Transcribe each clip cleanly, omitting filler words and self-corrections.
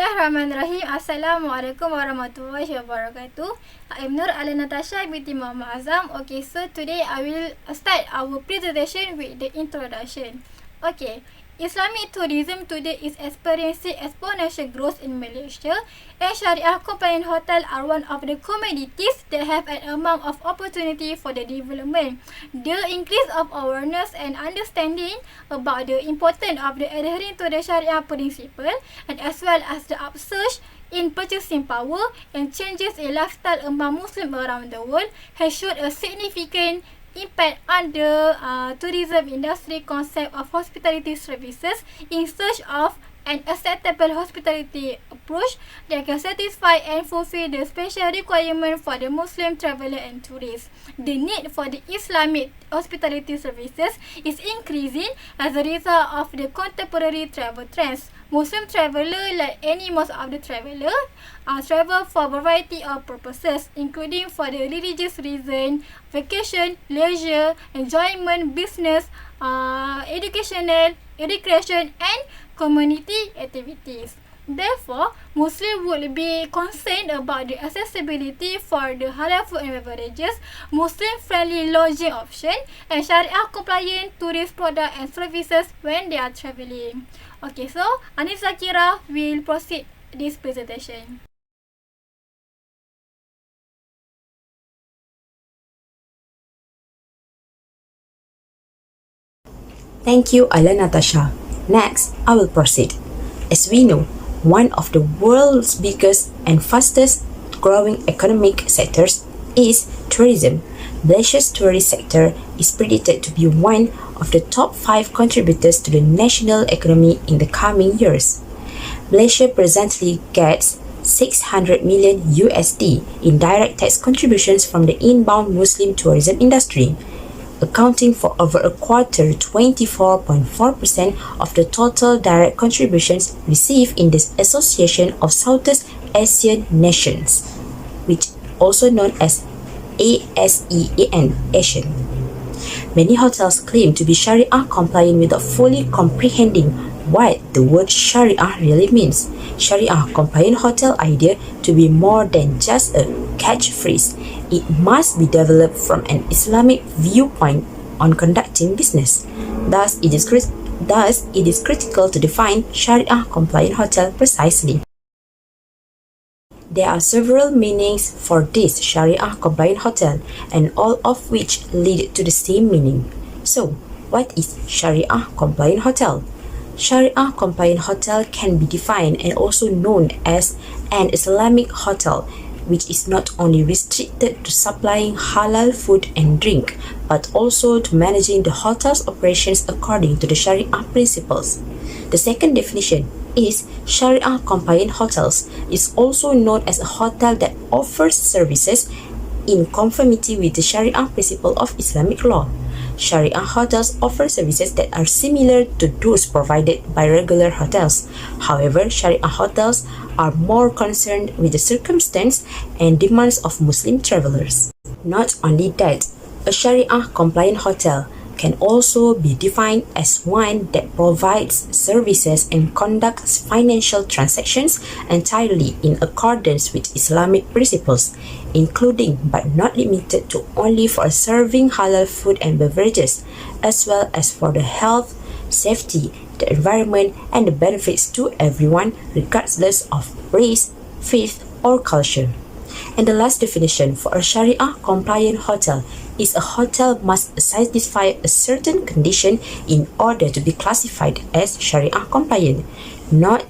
Bismillahirrahmanirrahim. Assalamualaikum warahmatullahi wabarakatuh. I'm Nur Ala Natasha binti Muhammad Azam. Okay, so today I will start our presentation with the introduction. Okay, Islamic tourism today is experiencing exponential growth in Malaysia, and Sharia compliant hotels are one of the commodities that have an amount of opportunity for the development. The increase of awareness and understanding about the importance of the adhering to the Sharia principle, and as well as the upsurge in purchasing power and changes in lifestyle among Muslims around the world has showed a significant impact on the tourism industry concept of hospitality services in search of an acceptable hospitality approach that can satisfy and fulfill the special requirement for the Muslim traveller and tourists. The need for the Islamic hospitality services is increasing as a result of the contemporary travel trends. Muslim traveller, like any most of the traveller, travel for a variety of purposes, including for the religious reason, vacation, leisure, enjoyment, business, educational, recreation, and community activities. Therefore, Muslims would be concerned about the accessibility for the halal food and beverages, Muslim-friendly lodging option, and Sharia-compliant tourist products and services when they are travelling. Okay, so Anis Zakira will proceed this presentation. Thank you, Ala Natasha. Next, I will proceed. As we know, one of the world's biggest and fastest growing economic sectors is tourism. Malaysia's tourist sector is predicted to be one of the top 5 contributors to the national economy in the coming years. Malaysia presently gets 600 million USD in direct tax contributions from the inbound Muslim tourism industry, accounting for over a quarter, 24.4% of the total direct contributions received in the Association of Southeast Asian Nations, which also known as ASEAN. Many hotels claim to be Sharia compliant without fully comprehending what the word Sharia really means. Sharia compliant hotel idea to be more than just a catchphrase. It must be developed from an Islamic viewpoint on conducting business. Thus, it is critical to define Sharia compliant hotel precisely. There are several meanings for this Sharia compliant hotel, and all of which lead to the same meaning. So, what is Sharia compliant hotel? Sharia compliant hotel can be defined and also known as an Islamic hotel, which is not only restricted to supplying halal food and drink, but also to managing the hotel's operations according to the Sharia principles. The second definition is Sharia compliant hotels is also known as a hotel that offers services in conformity with the Sharia principle of Islamic law. Sharia hotels offer services that are similar to those provided by regular hotels. However, Sharia hotels are more concerned with the circumstance and demands of Muslim travelers. Not only that, a Sharia compliant hotel can also be defined as one that provides services and conducts financial transactions entirely in accordance with Islamic principles, including but not limited to only for serving halal food and beverages, as well as for the health, safety, the environment, and the benefits to everyone regardless of race, faith, or culture. And the last definition for a Sharia compliant hotel is a hotel must satisfy a certain condition in order to be classified as Sharia compliant. Note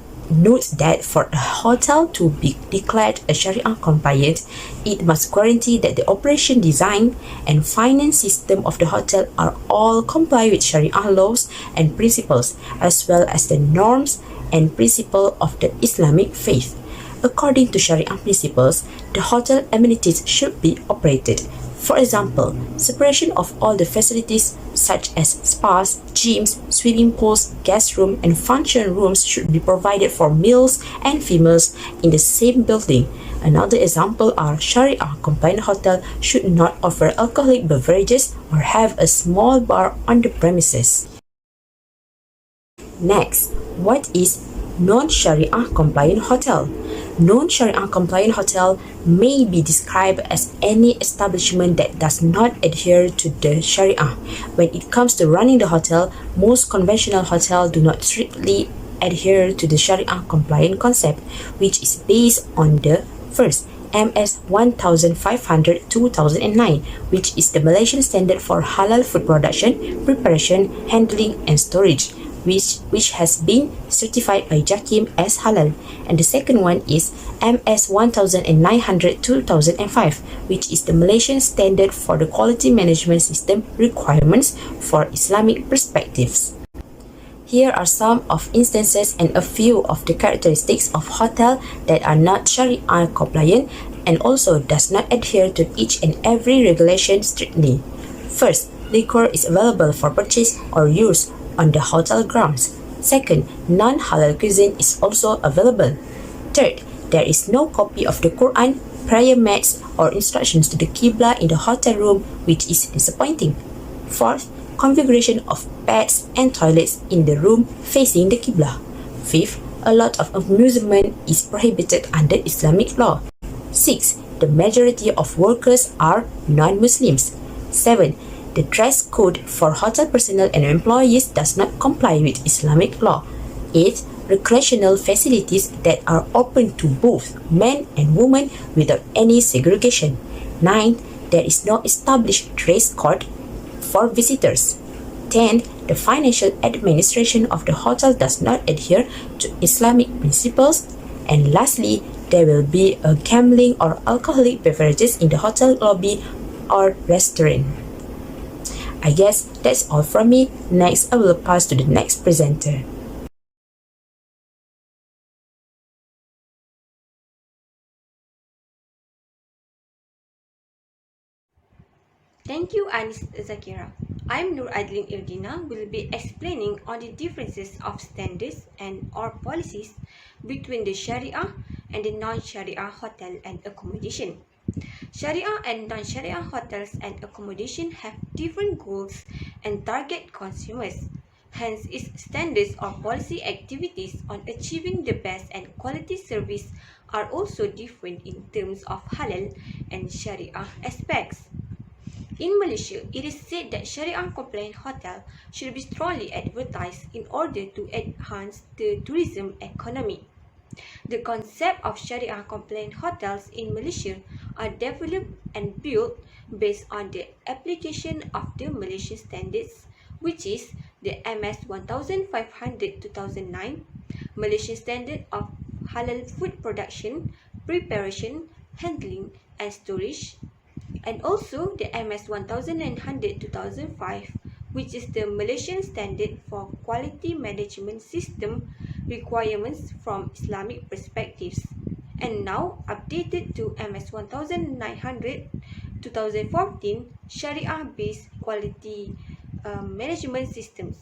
that for a hotel to be declared a Sharia compliant, it must guarantee that the operation design and finance system of the hotel are all comply with Sharia laws and principles, as well as the norms and principles of the Islamic faith. According to Sharia principles, the hotel amenities should be operated. For example, separation of all the facilities such as spas, gyms, swimming pools, guest room, and function rooms should be provided for males and females in the same building. Another example are Sharia compliant hotel should not offer alcoholic beverages or have a small bar on the premises. Next, what is non-Sharia compliant hotel. Non-Sharia compliant hotel may be described as any establishment that does not adhere to the Sharia. When it comes to running the hotel, most conventional hotels do not strictly adhere to the Sharia compliant concept, which is based on the first MS 1500-2009, which is the Malaysian standard for halal food production, preparation, handling, and storage, which has been certified by JAKIM as halal. And the second one is MS 1900-2005, which is the Malaysian standard for the quality management system requirements for Islamic perspectives. Here are some of instances and a few of the characteristics of hotel that are not Sharia compliant and also does not adhere to each and every regulation strictly. First, liquor is available for purchase or use on the hotel grounds. Second, non-halal cuisine is also available. Third, there is no copy of the Quran, prayer mats, or instructions to the Qibla in the hotel room, which is disappointing. Fourth, configuration of beds and toilets in the room facing the Qibla. Fifth, a lot of amusement is prohibited under Islamic law. 6. The majority of workers are non-Muslims. 7. The dress code for hotel personnel and employees does not comply with Islamic law. 8. Recreational facilities that are open to both men and women without any segregation. 9. There is no established dress code for visitors. 10. The financial administration of the hotel does not adhere to Islamic principles. And lastly, there will be a gambling or alcoholic beverages in the hotel lobby or restaurant. I guess that's all from me. Next, I will pass to the next presenter. Thank you, Anis Zakira. I'm Nur Adlin Irdina, will be explaining on the differences of standards and or policies between the Sharia and the non-Sharia hotel and accommodation. Sharia and non-Sharia hotels and accommodation have different goals and target consumers. Hence, its standards or policy activities on achieving the best and quality service are also different in terms of halal and Sharia aspects. In Malaysia, it is said that Sharia-compliant hotel should be strongly advertised in order to enhance the tourism economy. The concept of Sharia-compliant hotels in Malaysia are developed and built based on the application of the Malaysian standards, which is the MS 1500-2009, Malaysian Standard of Halal Food Production, Preparation, Handling and Storage, and also the MS 1900-2005, which is the Malaysian Standard for Quality Management System requirements from Islamic perspectives, and now updated to MS 1900-2014 Sharia-based quality management systems.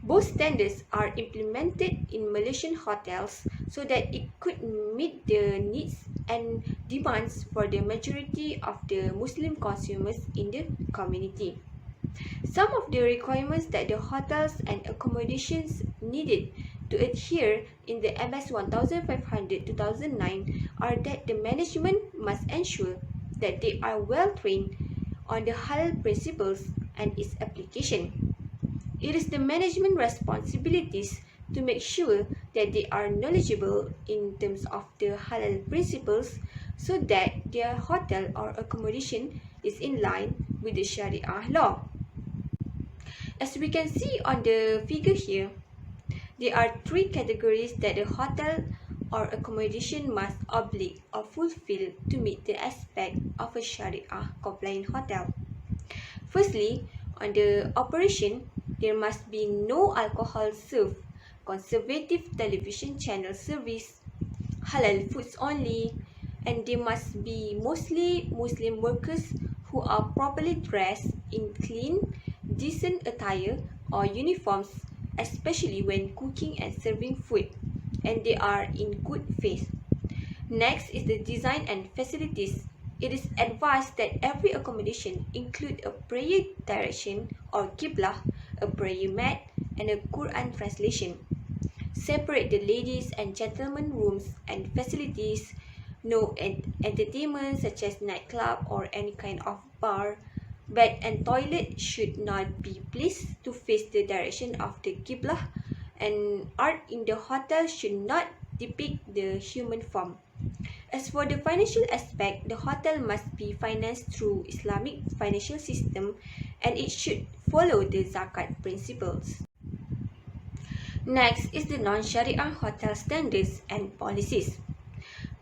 Both standards are implemented in Malaysian hotels so that it could meet the needs and demands for the majority of the Muslim consumers in the community. Some of the requirements that the hotels and accommodations needed to adhere in the MS 1500-2009 are that the management must ensure that they are well trained on the halal principles and its application. It is the management responsibilities to make sure that they are knowledgeable in terms of the halal principles so that their hotel or accommodation is in line with the Sharia law. As we can see on the figure here, there are three categories that the hotel or accommodation must oblige or fulfill to meet the aspect of a Sharia compliant hotel. Firstly, on the operation, there must be no alcohol served, conservative television channel service, halal foods only, and they must be mostly Muslim workers who are properly dressed in clean, decent attire or uniforms, especially when cooking and serving food, and they are in good faith. Next is the design and facilities. It is advised that every accommodation include a prayer direction or qiblah, a prayer mat, and a Quran translation. separate the ladies and gentlemen rooms and facilities, no entertainment such as nightclub or any kind of bar. Bed and toilet should not be placed to face the direction of the Qiblah, and art in the hotel should not depict the human form. As for the financial aspect, the hotel must be financed through Islamic financial system and it should follow the zakat principles. Next is the non-Sharia hotel standards and policies.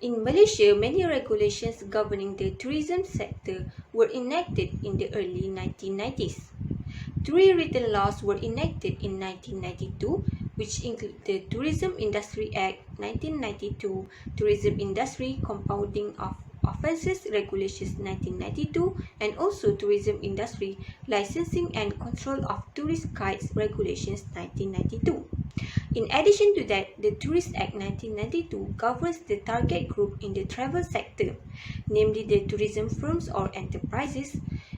In Malaysia, many regulations governing the tourism sector were enacted in the early 1990s. 3 written laws were enacted in 1992, which include the Tourism Industry Act 1992, Tourism Industry Compounding of Offences Regulations 1992, and also Tourism Industry Licensing and Control of Tourist Guides Regulations 1992. In addition to that, the Tourist Act 1992 governs the target group in the travel sector, namely the tourism firms or enterprises,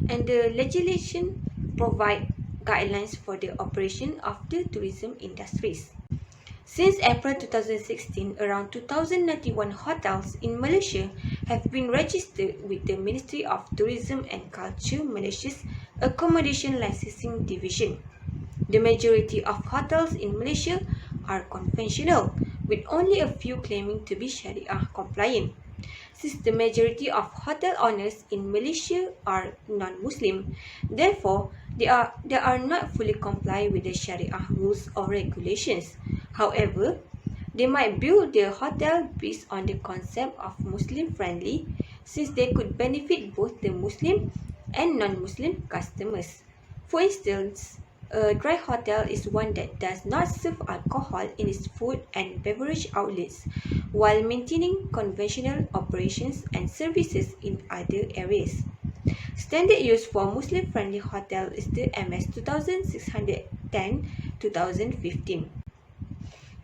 and the legislation provide guidelines for the operation of the tourism industries. Since April 2016, around 2,091 hotels in Malaysia have been registered with the Ministry of Tourism and Culture Malaysia's Accommodation Licensing Division. The majority of hotels in Malaysia are conventional, with only a few claiming to be Sharia compliant. Since the majority of hotel owners in Malaysia are non-Muslim, therefore they are not fully comply with the Sharia rules or regulations. However, they might build their hotel based on the concept of Muslim friendly, since they could benefit both the Muslim and non-Muslim customers. For instance, a dry hotel is one that does not serve alcohol in its food and beverage outlets, while maintaining conventional operations and services in other areas. Standard used for Muslim-friendly hotel is the MS 2610-2015.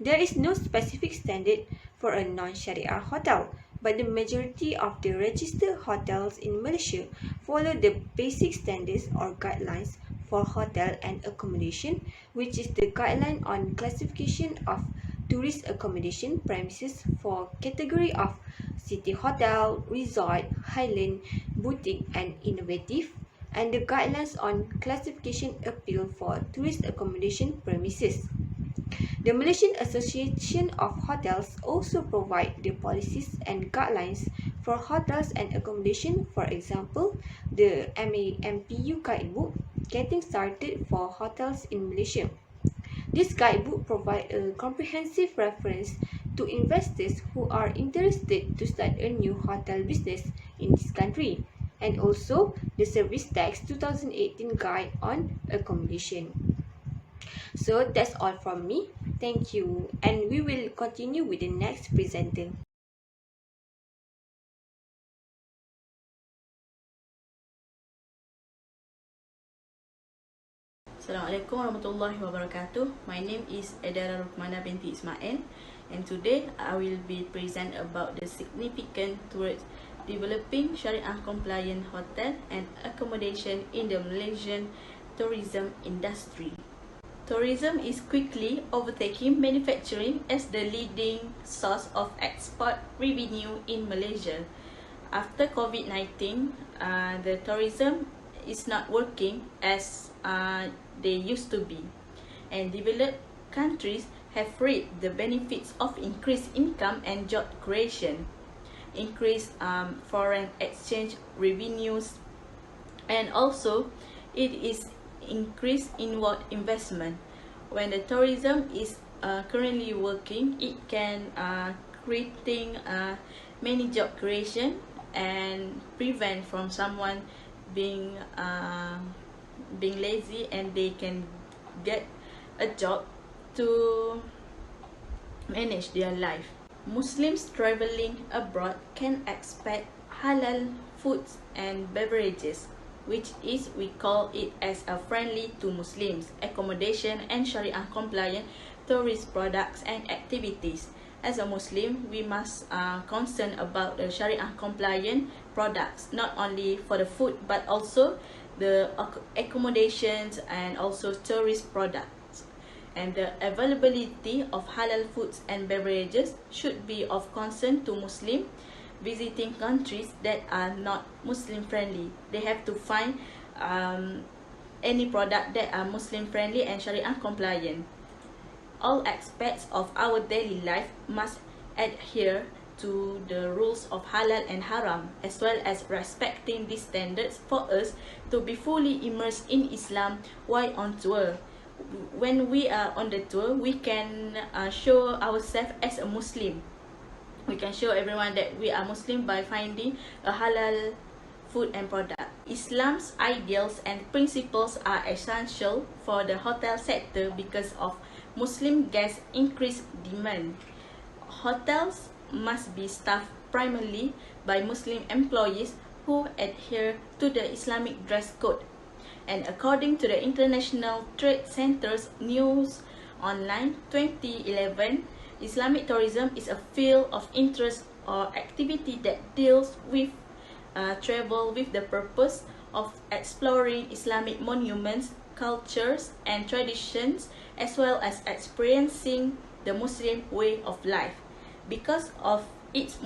There is no specific standard for a non-Sharia hotel, but the majority of the registered hotels in Malaysia follow the basic standards or guidelines for hotel and accommodation, which is the guideline on classification of tourist accommodation premises for category of city hotel, resort, highland, boutique and innovative, and the guidelines on classification appeal for tourist accommodation premises. The Malaysian Association of Hotels also provide the policies and guidelines for hotels and accommodation, for example, the MAMPU Guidebook, Getting Started for Hotels in Malaysia. This guidebook provides a comprehensive reference to investors who are interested to start a new hotel business in this country, and also the Service Tax 2018 Guide on Accommodation. So that's all from me. Thank you, and we will continue with the next presenter. Assalamualaikum warahmatullahi wabarakatuh. My name is Edara Rukmana binti Ismail, and today I will be present about the significant towards developing Sharia compliant hotel and accommodation in the Malaysian tourism industry. Tourism is quickly overtaking manufacturing as the leading source of export revenue in Malaysia. After COVID-19, the tourism is not working as they used to be, and developed countries have reaped the benefits of increased income and job creation, increased foreign exchange revenues, and also it is increased inward investment. When the tourism is currently working, it can creating many job creation and prevent from someone being lazy, and they can get a job to manage their life. Muslims traveling abroad can expect halal foods and beverages, which is we call it as a friendly to Muslims, accommodation and Sharia compliant tourist products and activities. As a Muslim, we must concern about the Sharia compliant products, not only for the food but also the accommodations and also tourist products. and the availability of halal foods and beverages should be of concern to Muslim visiting countries that are not Muslim friendly. They have to find any product that are Muslim friendly and Sharia compliant. All aspects of our daily life must adhere to the rules of halal and haram, as well as respecting these standards for us to be fully immersed in Islam while on tour. When we are on the tour, we can show ourselves as a Muslim. We can show everyone that we are Muslim by finding a halal food and product. Islam's ideals and principles are essential for the hotel sector because of Muslim guests' increased demand. Hotels must be staffed primarily by Muslim employees who adhere to the Islamic dress code. And according to the International Trade Center's News Online 2011, Islamic tourism is a field of interest or activity that deals with travel with the purpose of exploring Islamic monuments, cultures, and traditions, as well as experiencing the Muslim way of life. Because of its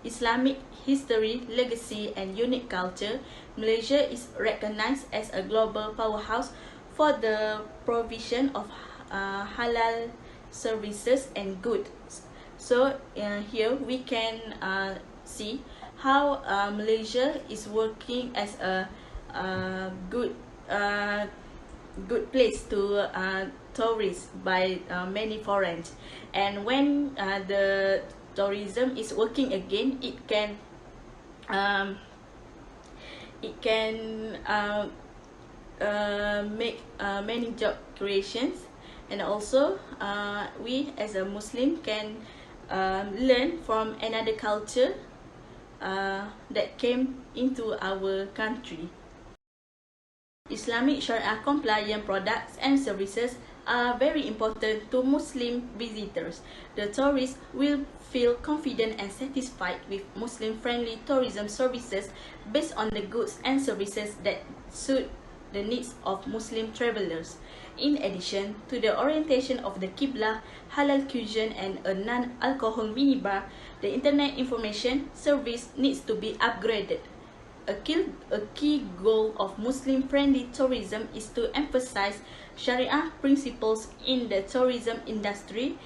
Islamic history, legacy, and unique culture, Malaysia is recognized as a global powerhouse for the provision of halal services and goods. So here we can see how Malaysia is working as a good place to tourists by many foreigners. And when the tourism is working again, it can make many job creations, and also we as a Muslim can learn from another culture that came into our country. Islamic Sharia compliant products and services are very important to Muslim visitors. The tourists will feel confident and satisfied with Muslim-friendly tourism services based on the goods and services that suit the needs of Muslim travelers. In addition to the orientation of the Qibla, halal cuisine, and a non-alcohol minibar, the Internet Information Service needs to be upgraded. A key goal of Muslim-friendly tourism is to emphasize Sharia principles in the tourism industry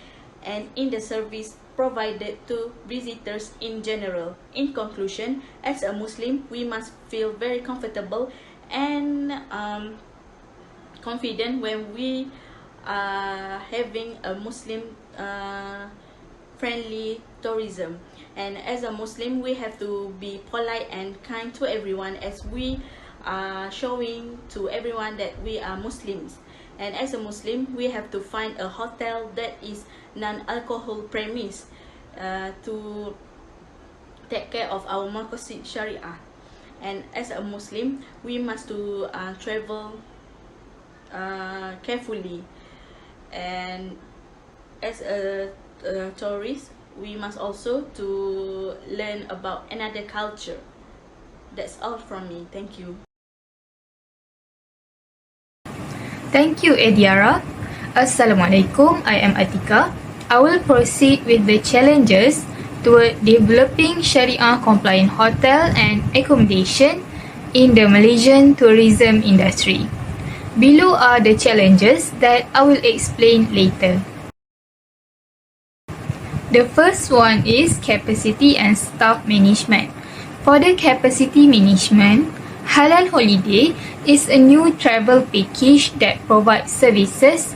and in the service provided to visitors in general. In conclusion, as a Muslim, we must feel very comfortable and confident when we are having a Muslim friendly tourism. And as a Muslim, we have to be polite and kind to everyone, as we are showing to everyone that we are Muslims. And as a Muslim, we have to find a hotel that is non-alcohol premise to take care of our maqasid Sharia. And as a Muslim, we must to travel carefully. And as a tourist, we must also to learn about another culture. That's all from me. Thank you. Thank you, Ediara. Assalamualaikum, I am Atika. I will proceed with the challenges toward developing Sharia compliant hotel and accommodation in the Malaysian tourism industry. Below are the challenges that I will explain later. The first one is capacity and staff management. For the capacity management, Halal Holiday is a new travel package that provides services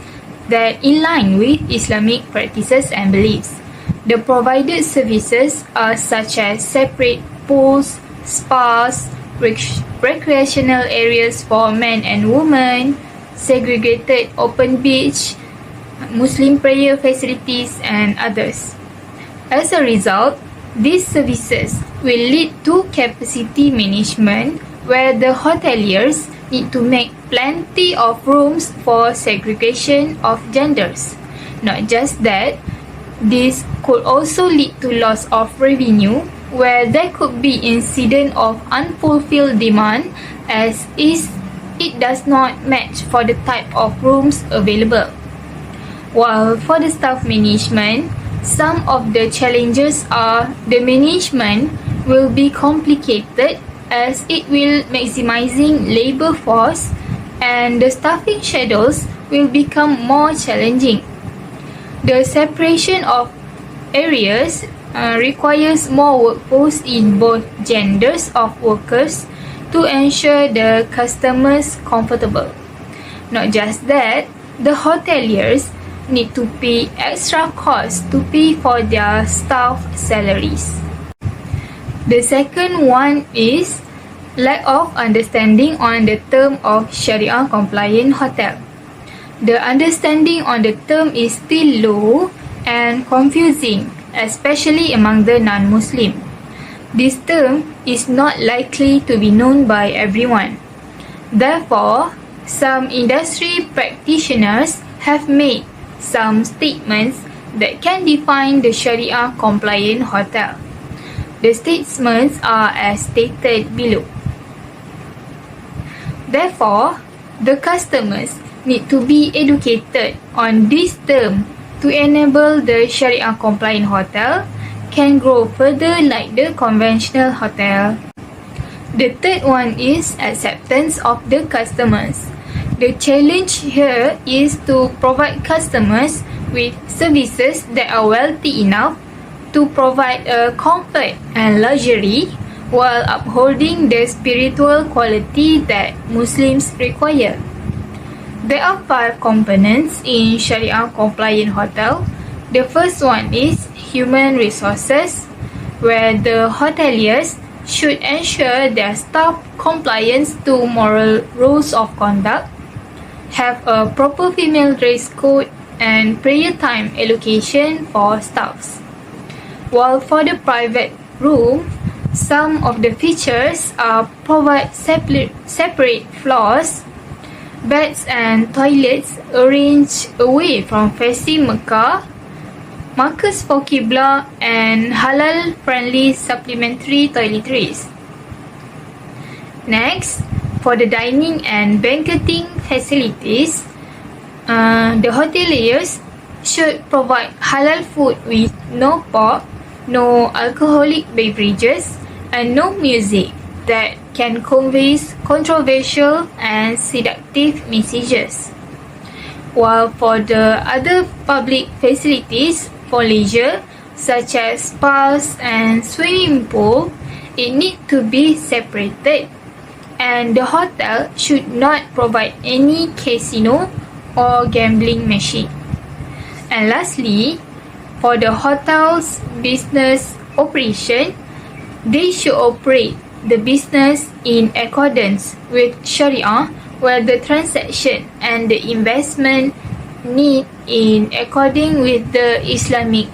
that in line with Islamic practices and beliefs. The provided services are such as separate pools, spas, recreational areas for men and women, segregated open beach, Muslim prayer facilities, and others. As a result, these services will lead to capacity management where the hoteliers need to make plenty of rooms for segregation of genders. Not just that, this could also lead to loss of revenue where there could be incident of unfulfilled demand, as is it does not match for the type of rooms available. While for the staff management, some of the challenges are the management will be complicated as it will maximizing labor force and the staffing schedules will become more challenging. The separation of areas requires more workforce in both genders of workers to ensure the customers comfortable. Not just that, the hoteliers need to pay extra costs to pay for their staff salaries. The second one is lack of understanding on the term of Sharia compliant hotel. The understanding on the term is still low and confusing, especially among the non-Muslim. This term is not likely to be known by everyone. Therefore, some industry practitioners have made some statements that can define the Sharia compliant hotel. The statements are as stated below. Therefore, the customers need to be educated on this term to enable the Sharia compliant hotel can grow further like the conventional hotel. The third one is acceptance of the customers. The challenge here is to provide customers with services that are wealthy enough to provide a comfort and luxury while upholding the spiritual quality that Muslims require. There are 5 components in Sharia compliant hotel. The first one is human resources, where the hoteliers should ensure their staff compliance to moral rules of conduct, have a proper female dress code and prayer time allocation for staffs. While for the private room, some of the features are provide separate floors, beds and toilets arranged away from facing Mecca, markers for Qibla and halal-friendly supplementary toiletries. Next, for the dining and banqueting facilities, the hoteliers should provide halal food with no pork, no alcoholic beverages, and no music that can convey controversial and seductive messages. While for the other public facilities for leisure, such as spas and swimming pool, it needs to be separated, and the hotel should not provide any casino or gambling machine. And lastly, for the hotel's business operation, they should operate the business in accordance with Sharia, where the transaction and the investment need in according with the Islamic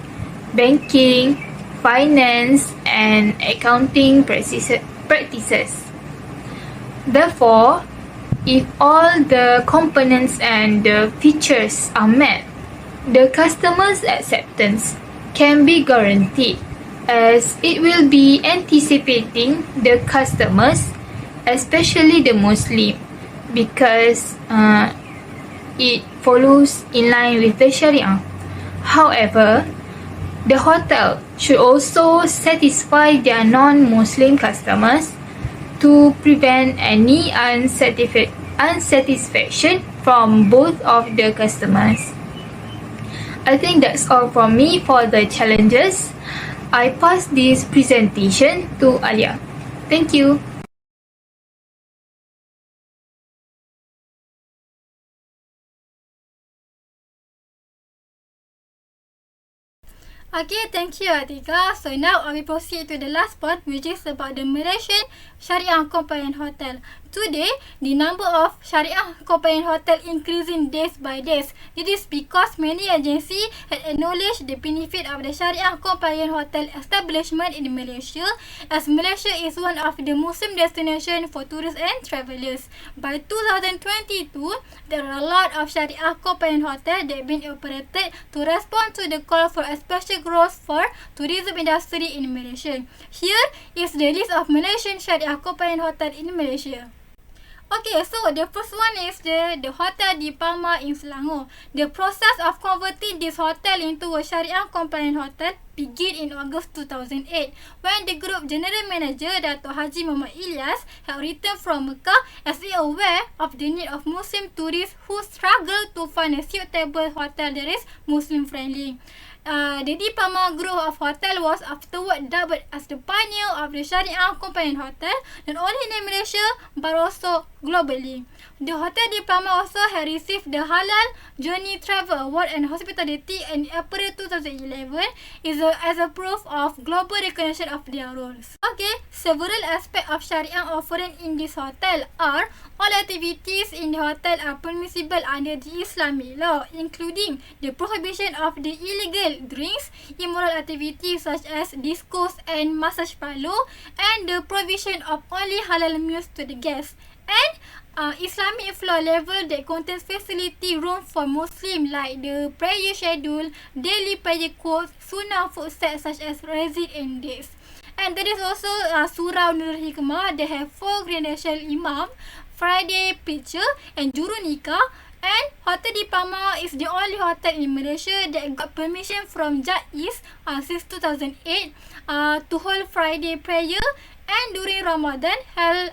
banking, finance and accounting practices. Therefore, if all the components and the features are met, the customer's acceptance can be guaranteed, as it will be anticipating the customers, especially the Muslim, because it follows in line with the Sharia. However, the hotel should also satisfy their non-Muslim customers to prevent any unsatisfaction from both of the customers. I think that's all from me for the challenges. I pass this presentation to Alia. Thank you. Okay, thank you Atika. So now I will proceed to the last part, which is about the Malaysian Sharia compliant hotel. Today, the number of Sharia compliant hotel increasing days by days. It is because many agencies had acknowledged the benefit of the Sharia compliant hotel establishment in Malaysia, as Malaysia is one of the Muslim destinations for tourists and travelers. By 2022, there are a lot of Sharia compliant hotels that have been operated to respond to the call for especially growth for tourism industry in Malaysia. Here is the list of Malaysian Sharia compliant hotel in Malaysia. Okay, so the first one is the hotel di Palma in Selangor. The process of converting this hotel into a Sharia compliant hotel began in August 2008 when the group general manager Dato' Haji Muhammad Ilyas had returned from Mecca as he aware of the need of Muslim tourists who struggle to find a suitable hotel that is Muslim friendly. The Di Palma group of hotel was afterward dubbed as the pioneer of the Sharia compliant hotel, not only in Malaysia but also globally. The Hotel Di Palma also had received the Halal Journey Travel Award and Hospitality in April 2011 as a proof of global recognition of their roles. Okay, several aspects of Sharia offering in this hotel are: all activities in the hotel are permissible under the Islamic law, including the prohibition of the illegal drinks, immoral activities such as discos and massage parlour, and the provision of only halal meals to the guests. And Islamic floor level that contains facility room for Muslim like the prayer schedule, daily prayer quotes, sunnah food sets such as Razid and dates. And there is also Surah Nurul Hikmah. They have 4 credential imam, Friday preacher and juru nikah. And Hotel Di Palma is the only hotel in Malaysia that got permission from JAIS since 2008 to hold Friday prayer, and during Ramadan held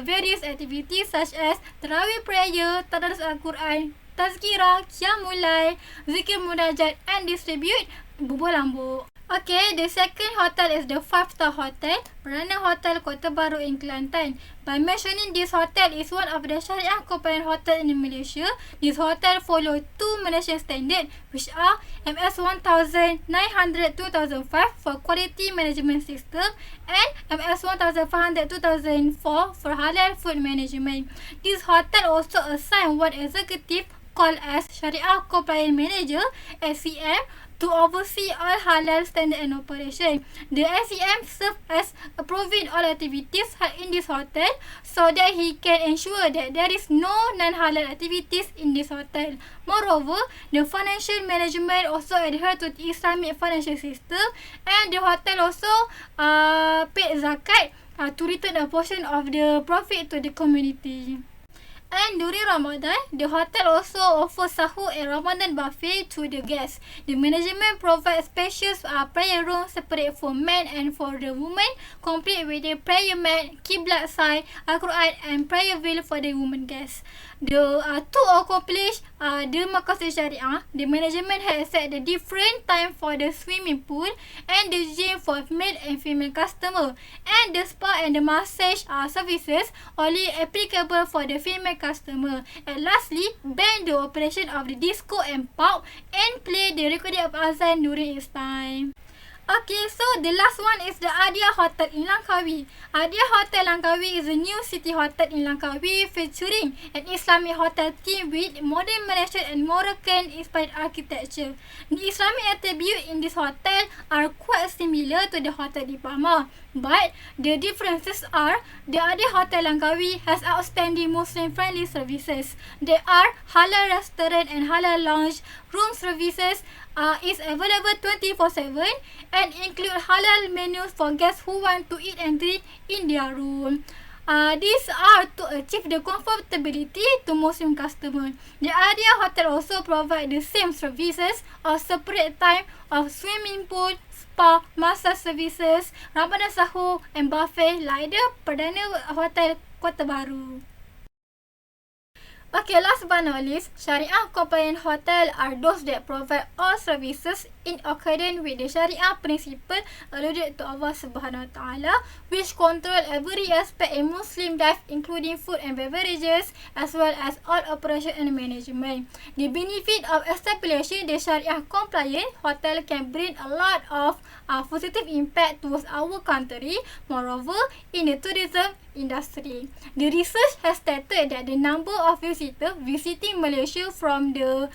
various activities such as Tarawih prayer, Tadarus Al-Quran, Tazkirah, Qiyamul, Zikir Munajat and distribute bubur lambu. Okay, the second hotel is the 5-star hotel, Marana Hotel, Kota Baru in Kelantan. By mentioning this hotel is one of the Sharia compliant hotel in Malaysia, this hotel follow 2 Malaysian standards which are MS 1900 2005 for quality management system and MS 1500 2004 for halal food management. This hotel also assigned one executive called as Sharia Compliant Manager (SCM) to oversee all halal standard and operation. The SCM serves as approving all activities held in this hotel so that he can ensure that there is no non-halal activities in this hotel. Moreover, the financial management also adhere to the Islamic financial system, and the hotel also paid zakat to return a portion of the profit to the community. And during Ramadan, the hotel also offers sahur and Ramadan buffet to the guests. The management provides spacious prayer room separate for men and for the women, complete with the prayer mat, Qiblat sign, Al-Quran and prayer veil for the women guests. To accomplish the maqasid syariah, the management has set the different time for the swimming pool and the gym for male and female customer, and the spa and the massage services only applicable for the female customer. And lastly, ban the operation of the disco and pub and play the recording of azan during its time. Okay, so the last one is the Adia Hotel in Langkawi. Adia Hotel Langkawi is a new city hotel in Langkawi featuring an Islamic hotel theme with modern Malaysian and Moroccan inspired architecture. The Islamic attributes in this hotel are quite similar to the Hotel Di Palma, but the differences are the Adia Hotel Langkawi has outstanding Muslim friendly services. There are halal restaurant and halal lounge room services is available 24/7 and include halal menus for guests who want to eat and drink in their room. These are to achieve the comfortability to Muslim customers. The Adia Hotel also provide the same services or separate time of swimming pool, spa, massage services, Ramadan sahur and buffet like the Perdana Hotel Kota Baru. Okay, last but not least, Sharia compliant hotel are those that provide all services in accordance with the Sharia principle alluded to Allah Subhanahu Wa Taala, which control every aspect in Muslim life, including food and beverages, as well as all operation and management. The benefit of establishing the Sharia compliant hotel can bring a lot of positive impact towards our country. Moreover, in the tourism industry, the research has stated that the number of visitors visiting Malaysia from the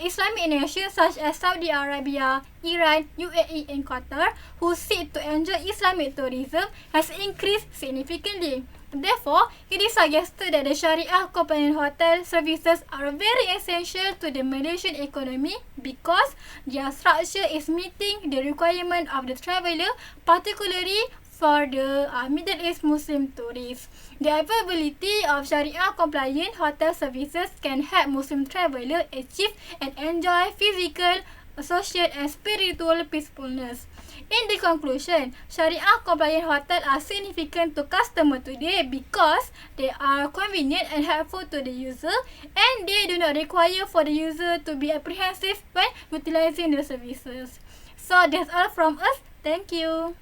Islamic nations such as Saudi Arabia, Iran, UAE and Qatar who seek to enjoy Islamic tourism has increased significantly. Therefore, it is suggested that the Sharia compliant hotel services are very essential to the Malaysian economy because their structure is meeting the requirement of the traveller, particularly for the Middle East Muslim tourists. The availability of Sharia compliant hotel services can help Muslim travelers achieve and enjoy physical, social and spiritual peacefulness. In the conclusion, Sharia compliant hotels are significant to customers today because they are convenient and helpful to the user, and they do not require for the user to be apprehensive when utilizing the services. So that's all from us. Thank you.